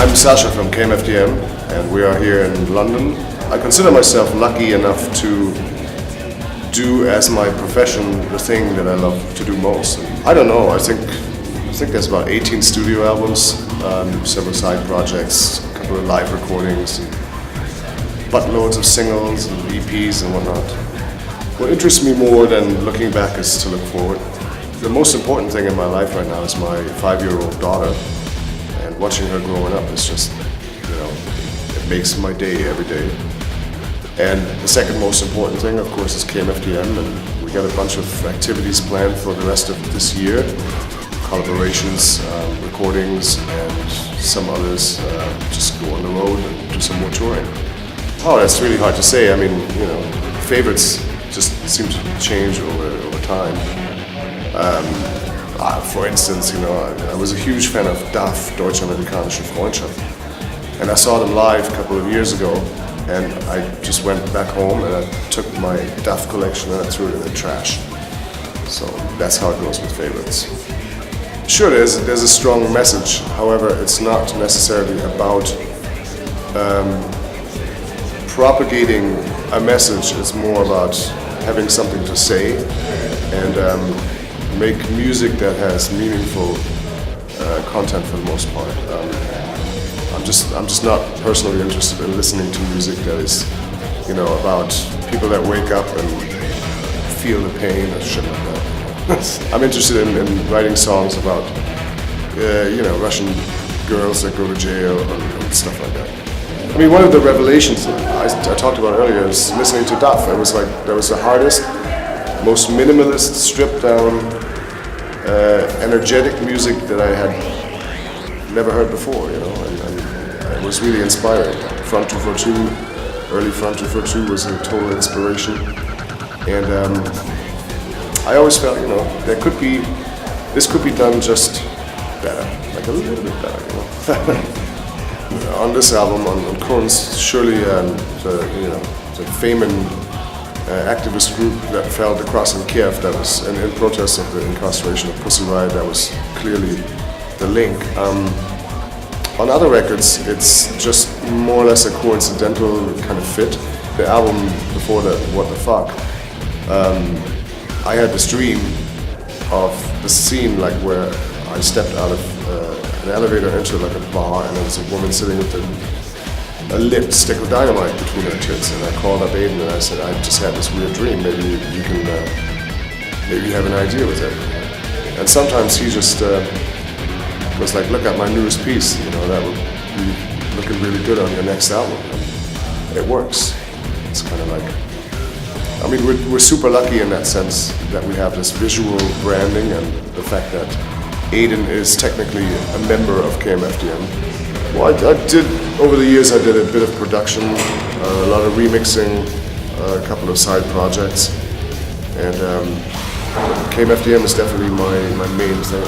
I'm Sascha from KMFDM, and we are here in London. I consider myself lucky enough to do as my profession the thing that I love to do most. And I don't know, I think there's about 18 studio albums, several side projects, a couple of live recordings, and buttloads of singles and EPs and whatnot. What interests me more than looking back is to look forward. The most important thing in my life right now is my 5-year-old daughter, and watching her growing up is just, it makes my day every day. And the second most important thing, of course, is KMFDM, and we got a bunch of activities planned for the rest of this year. Collaborations, recordings, and some others, just go on the road and do some more touring. Oh, that's really hard to say. I mean, favorites just seem to change over time. For instance, I was a huge fan of DAF, Deutsch-Amerikanische Freundschaft, and I saw them live a couple of years ago, and I just went back home and I took my DAF collection and I threw it in the trash. So that's how it goes with favorites. Sure, there's a strong message. However, it's not necessarily about propagating a message. It's more about having something to say and make music that has meaningful content for the most part. I'm just not personally interested in listening to music that is, about people that wake up and feel the pain or shit like that. I'm interested in writing songs about, Russian girls that go to jail and stuff like that. I mean, one of the revelations I talked about earlier is listening to DAF. It was like, that was the hardest, most minimalist, stripped down, energetic music that I had never heard before, and it was really inspiring. Front 242, early Front 242 was a total inspiration. And I always felt, this could be done just better, like a little bit better, On this album, on Kunst, surely the Femen activist group that felled across in Kiev, that was in protest of the incarceration of Pussy Riot, that was clearly the link. On other records, it's just more or less a coincidental kind of fit. The album before that, What the Fuck, I had this dream of the scene where I stepped out of an elevator into a bar, and there was a woman sitting with a lit stick of dynamite between her tits, and I called up Aiden and I said, I just had this weird dream, maybe you can, maybe you have an idea with it. And sometimes he just was like, look at my newest piece, that would be looking really good on your next album. And it works. It's kind of like, we're super lucky in that sense that we have this visual branding and the fact that Aiden is technically a member of KMFDM. Well, I did, over the years, I did a bit of production, a lot of remixing, a couple of side projects, and KMFDM is definitely my main thing.